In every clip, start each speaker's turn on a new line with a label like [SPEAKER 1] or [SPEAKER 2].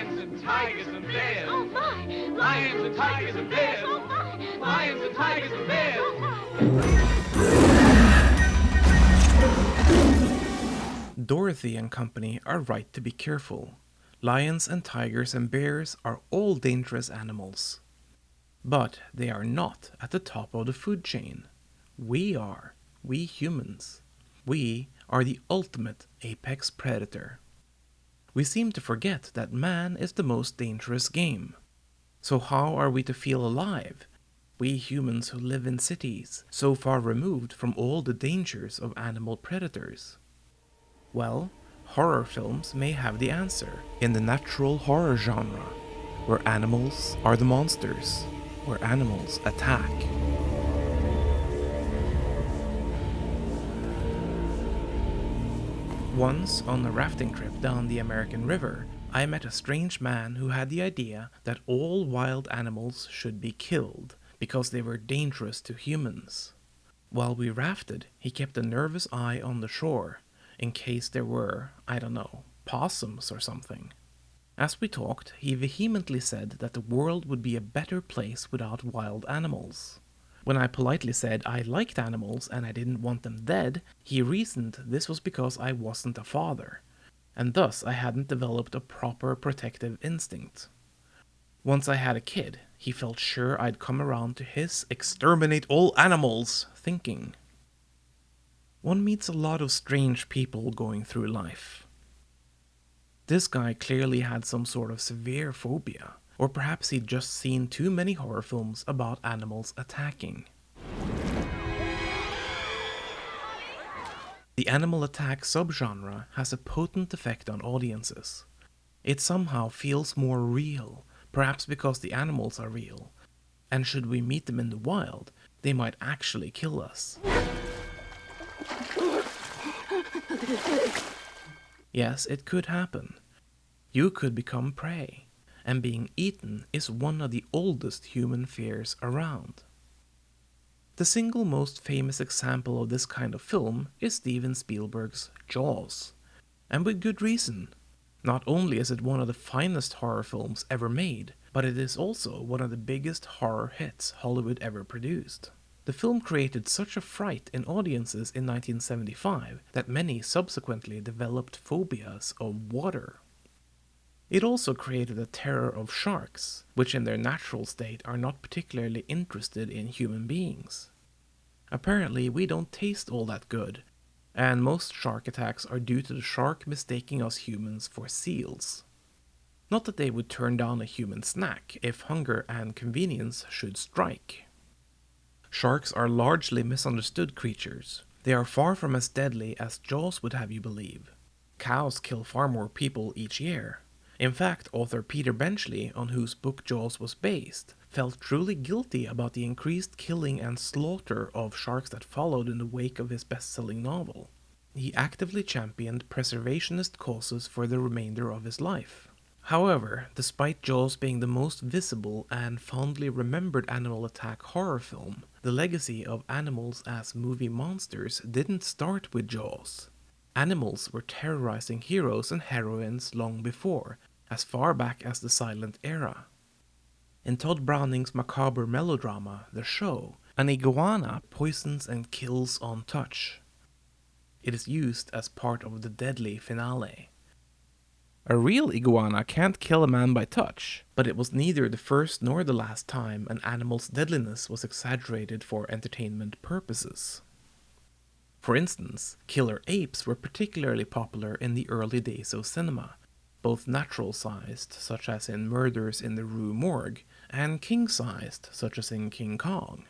[SPEAKER 1] Lions and tigers and bears.
[SPEAKER 2] Oh my!
[SPEAKER 1] Lions and tigers and bears.
[SPEAKER 2] Oh my!
[SPEAKER 1] Lions and tigers and bears.
[SPEAKER 2] Oh my!
[SPEAKER 3] Dorothy and company are right to be careful. Lions and tigers and bears are all dangerous animals. But they are not at the top of the food chain. We are. We humans. We are the ultimate apex predator. We seem to forget that man is the most dangerous game. So how are we to feel alive? We humans who live in cities, so far removed from all the dangers of animal predators. Well, horror films may have the answer in the natural horror genre, where animals are the monsters, where animals attack. Once, on a rafting trip down the American River, I met a strange man who had the idea that all wild animals should be killed because they were dangerous to humans. While we rafted, he kept a nervous eye on the shore, in case there were, I don't know, possums or something. As we talked, he vehemently said that the world would be a better place without wild animals. When I politely said I liked animals and I didn't want them dead, he reasoned this was because I wasn't a father, and thus I hadn't developed a proper protective instinct. Once I had a kid, he felt sure I'd come around to his exterminate all animals thinking. One meets a lot of strange people going through life. This guy clearly had some sort of severe phobia, or perhaps he'd just seen too many horror films about animals attacking. The animal attack subgenre has a potent effect on audiences. It somehow feels more real, perhaps because the animals are real, and should we meet them in the wild, they might actually kill us. Yes, it could happen. You could become prey, and being eaten is one of the oldest human fears around. The single most famous example of this kind of film is Steven Spielberg's Jaws, and with good reason. Not only is it one of the finest horror films ever made, but it is also one of the biggest horror hits Hollywood ever produced. The film created such a fright in audiences in 1975 that many subsequently developed phobias of water. It also created a terror of sharks, which in their natural state are not particularly interested in human beings. Apparently, we don't taste all that good, and most shark attacks are due to the shark mistaking us humans for seals. Not that they would turn down a human snack if hunger and convenience should strike. Sharks are largely misunderstood creatures. They are far from as deadly as Jaws would have you believe. Cows kill far more people each year. In fact, author Peter Benchley, on whose book Jaws was based, felt truly guilty about the increased killing and slaughter of sharks that followed in the wake of his best-selling novel. He actively championed preservationist causes for the remainder of his life. However, despite Jaws being the most visible and fondly remembered animal attack horror film, the legacy of animals as movie monsters didn't start with Jaws. Animals were terrorizing heroes and heroines long before, as far back as the silent era. In Todd Browning's macabre melodrama, The Show, an iguana poisons and kills on touch. It is used as part of the deadly finale. A real iguana can't kill a man by touch, but it was neither the first nor the last time an animal's deadliness was exaggerated for entertainment purposes. For instance, killer apes were particularly popular in the early days of cinema, both natural-sized, such as in Murders in the Rue Morgue, and king-sized, such as in King Kong.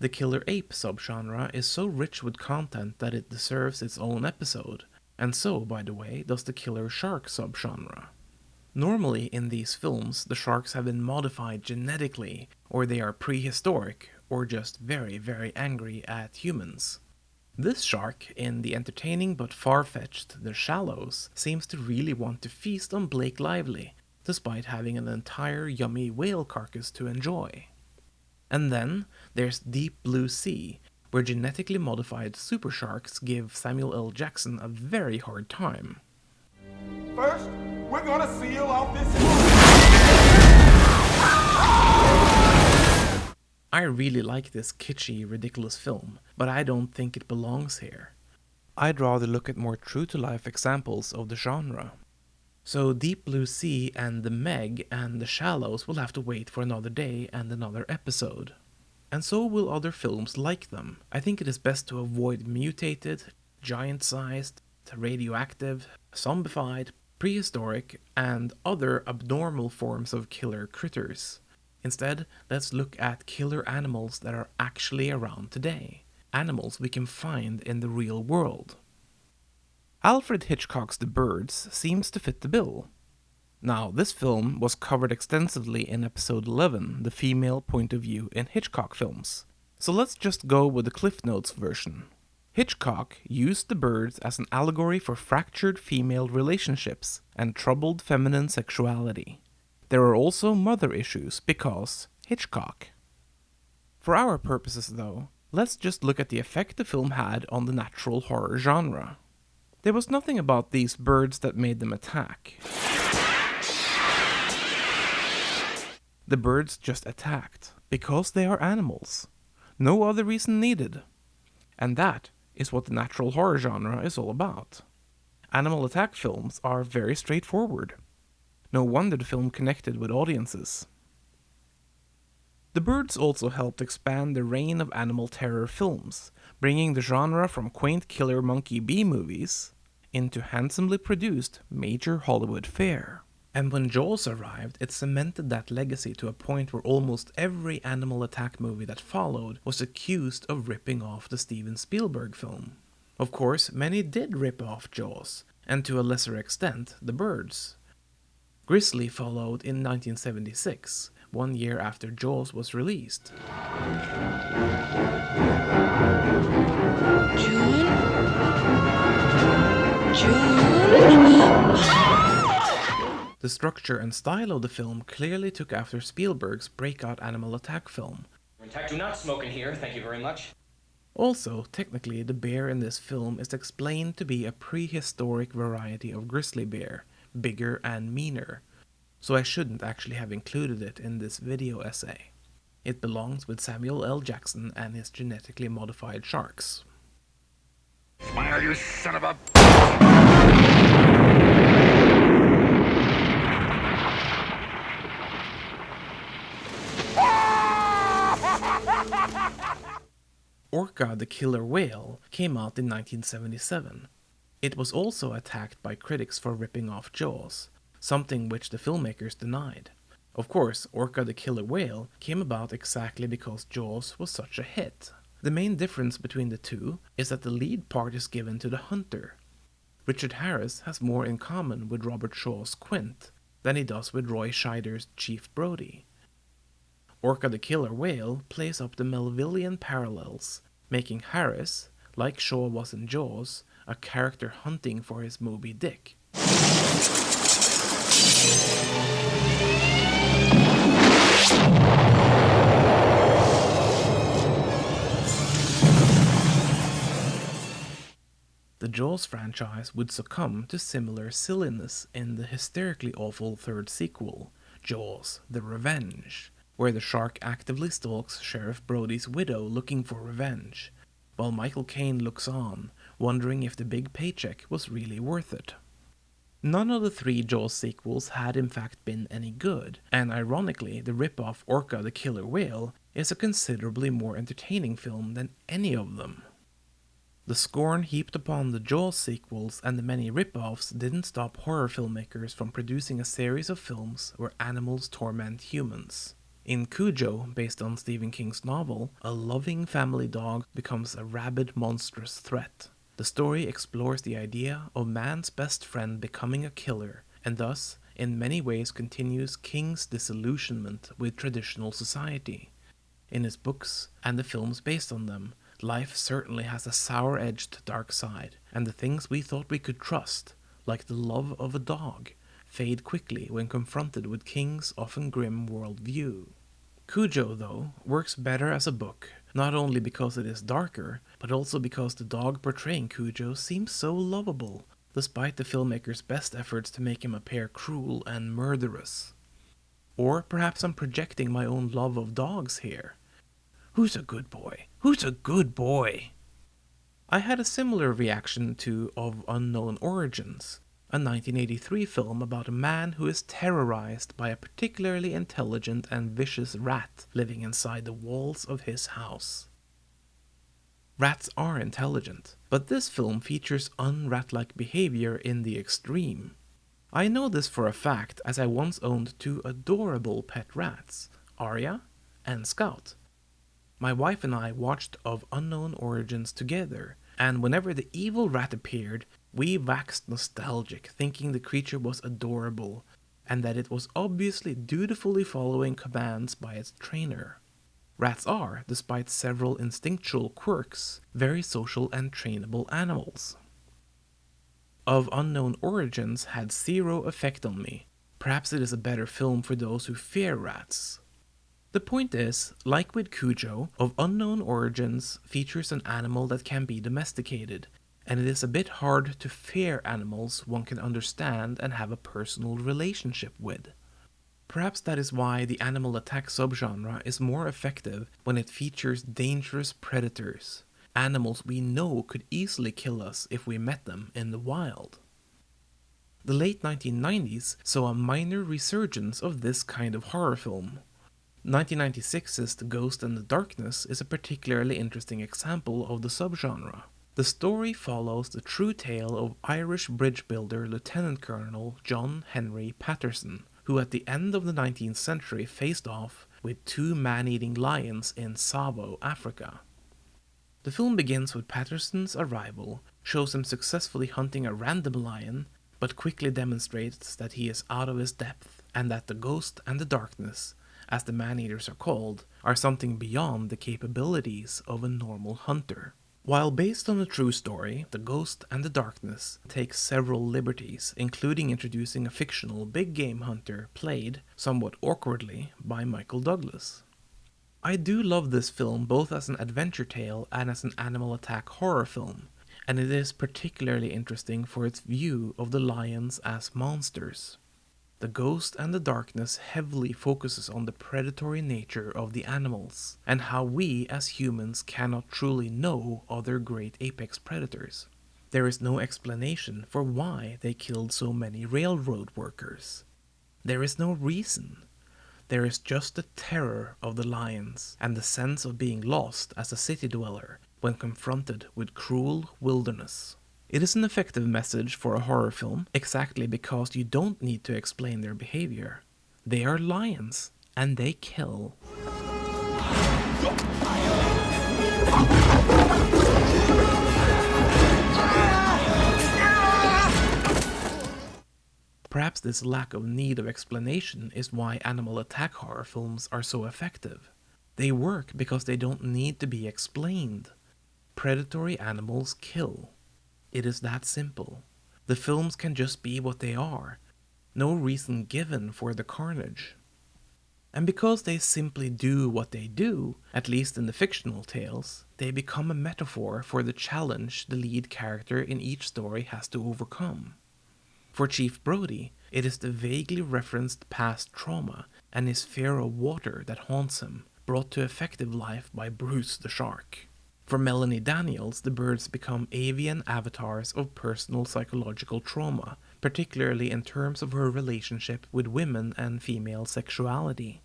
[SPEAKER 3] The killer ape subgenre is so rich with content that it deserves its own episode, and so, by the way, does the killer shark subgenre. Normally in these films, the sharks have been modified genetically, or they are prehistoric, or just very, very angry at humans. This shark, in the entertaining but far-fetched The Shallows, seems to really want to feast on Blake Lively, despite having an entire yummy whale carcass to enjoy. And then there's Deep Blue Sea, where genetically modified super sharks give Samuel L. Jackson a very hard time.
[SPEAKER 4] First, with
[SPEAKER 2] gonna seal off this.
[SPEAKER 3] I really like this kitschy, ridiculous film, but I don't think it belongs here. I'd rather look at more true-to-life examples of the genre. So Deep Blue Sea and The Meg and The Shallows will have to wait for another day and another episode. And so will other films like them. I think it is best to avoid mutated, giant-sized, radioactive, zombified, prehistoric, and other abnormal forms of killer critters. Instead, let's look at killer animals that are actually around today. Animals we can find in the real world. Alfred Hitchcock's The Birds seems to fit the bill. Now, this film was covered extensively in episode 11, the female point of view in Hitchcock films. So let's just go with the Cliff Notes version. Hitchcock used The Birds as an allegory for fractured female relationships and troubled feminine sexuality. There are also mother issues because Hitchcock. For our purposes though, let's just look at the effect the film had on the natural horror genre. There was nothing about these birds that made them attack. The birds just attacked, because they are animals. No other reason needed. And that is what the natural horror genre is all about. Animal attack films are very straightforward. No wonder the film connected with audiences. The Birds also helped expand the reign of animal terror films, bringing the genre from quaint killer monkey B-movies into handsomely produced major Hollywood fare. And when Jaws arrived, it cemented that legacy to a point where almost every animal attack movie that followed was accused of ripping off the Steven Spielberg film. Of course, many did rip off Jaws, and to a lesser extent, The Birds. Grizzly followed in 1976, 1 year after Jaws was released. The structure and style of the film clearly took after Spielberg's breakout animal attack film.
[SPEAKER 4] In fact, do not smoke in here, thank you very much.
[SPEAKER 3] Also, technically, the bear in this film is explained to be a prehistoric variety of grizzly bear, bigger and meaner, so I shouldn't actually have included it in this video essay. It belongs with Samuel L. Jackson and his genetically modified sharks.
[SPEAKER 2] Smile, you son of a...
[SPEAKER 3] Orca the Killer Whale came out in 1977. It was also attacked by critics for ripping off Jaws, something which the filmmakers denied. Of course, Orca the Killer Whale came about exactly because Jaws was such a hit. The main difference between the two is that the lead part is given to the hunter. Richard Harris has more in common with Robert Shaw's Quint than he does with Roy Scheider's Chief Brody. Orca the Killer Whale plays up the Melvillian parallels, making Harris, like Shaw was in Jaws, a character hunting for his Moby Dick. The Jaws franchise would succumb to similar silliness in the hysterically awful third sequel, Jaws: The Revenge, where the shark actively stalks Sheriff Brody's widow looking for revenge, while Michael Caine looks on, wondering if the big paycheck was really worth it. None of the 3 Jaws sequels had in fact been any good, and ironically, the rip-off Orca the Killer Whale is a considerably more entertaining film than any of them. The scorn heaped upon the Jaws sequels and the many rip-offs didn't stop horror filmmakers from producing a series of films where animals torment humans. In Cujo, based on Stephen King's novel, a loving family dog becomes a rabid, monstrous threat. The story explores the idea of man's best friend becoming a killer, and thus, in many ways continues King's disillusionment with traditional society. In his books, and the films based on them, life certainly has a sour-edged dark side, and the things we thought we could trust, like the love of a dog, fade quickly when confronted with King's often grim worldview. Cujo, though, works better as a book, not only because it is darker, but also because the dog portraying Cujo seems so lovable, despite the filmmaker's best efforts to make him appear cruel and murderous. Or perhaps I'm projecting my own love of dogs here. Who's a good boy? Who's a good boy? I had a similar reaction to Of Unknown Origins, a 1983 film about a man who is terrorized by a particularly intelligent and vicious rat living inside the walls of his house. Rats are intelligent, but this film features unrat-like behavior in the extreme. I know this for a fact as I once owned two adorable pet rats, Arya and Scout. My wife and I watched Of Unknown Origins together, and whenever the evil rat appeared, we waxed nostalgic, thinking the creature was adorable, and that it was obviously dutifully following commands by its trainer. Rats are, despite several instinctual quirks, very social and trainable animals. Of Unknown Origins had zero effect on me. Perhaps it is a better film for those who fear rats. The point is, like with Cujo, Of Unknown Origins features an animal that can be domesticated, and it is a bit hard to fear animals one can understand and have a personal relationship with. Perhaps that is why the animal attack subgenre is more effective when it features dangerous predators, animals we know could easily kill us if we met them in the wild. The late 1990s saw a minor resurgence of this kind of horror film. 1996's The Ghost and the Darkness is a particularly interesting example of the subgenre. The story follows the true tale of Irish bridge builder Lieutenant Colonel John Henry Patterson, who at the end of the 19th century faced off with two man-eating lions in Savo, Africa. The film begins with Patterson's arrival, shows him successfully hunting a random lion, but quickly demonstrates that he is out of his depth, and that the ghost and the darkness, as the man-eaters are called, are something beyond the capabilities of a normal hunter. While based on a true story, The Ghost and the Darkness takes several liberties, including introducing a fictional big game hunter played, somewhat awkwardly, by Michael Douglas. I do love this film both as an adventure tale and as an animal attack horror film, and it is particularly interesting for its view of the lions as monsters. The Ghost and the Darkness heavily focuses on the predatory nature of the animals, and how we as humans cannot truly know other great apex predators. There is no explanation for why they killed so many railroad workers. There is no reason. There is just the terror of the lions, and the sense of being lost as a city dweller when confronted with cruel wilderness. It is an effective message for a horror film, exactly because you don't need to explain their behavior. They are lions, and they kill. Perhaps this lack of need of explanation is why animal attack horror films are so effective. They work because they don't need to be explained. Predatory animals kill. It is that simple. The films can just be what they are. No reason given for the carnage. And because they simply do what they do, at least in the fictional tales, they become a metaphor for the challenge the lead character in each story has to overcome. For Chief Brody, it is the vaguely referenced past trauma and his fear of water that haunts him, brought to effective life by Bruce the shark. For Melanie Daniels, the birds become avian avatars of personal psychological trauma, particularly in terms of her relationship with women and female sexuality.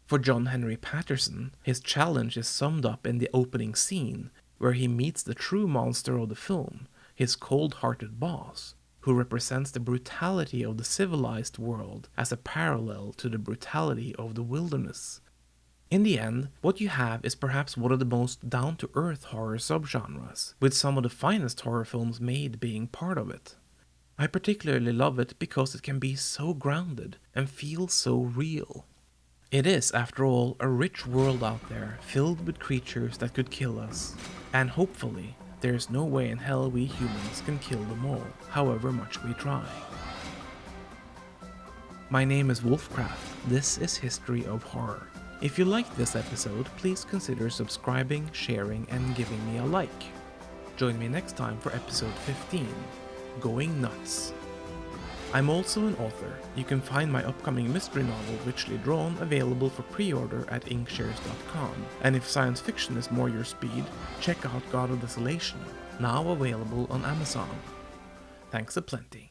[SPEAKER 3] For John Henry Patterson, his challenge is summed up in the opening scene, where he meets the true monster of the film, his cold-hearted boss, who represents the brutality of the civilized world as a parallel to the brutality of the wilderness. In the end, what you have is perhaps one of the most down-to-earth horror subgenres, with some of the finest horror films made being part of it. I particularly love it because it can be so grounded and feel so real. It is, after all, a rich world out there filled with creatures that could kill us, and hopefully, there is no way in hell we humans can kill them all, however much we try. My name is Wolfcraft. This is History of Horror. If you liked this episode, please consider subscribing, sharing, and giving me a like. Join me next time for episode 15. going nuts. I'm also an author. You can find my upcoming mystery novel Richly Drawn available for pre-order at inkshares.com. And if science fiction is more your speed, check out God of Desolation, now available on Amazon. Thanks a plenty.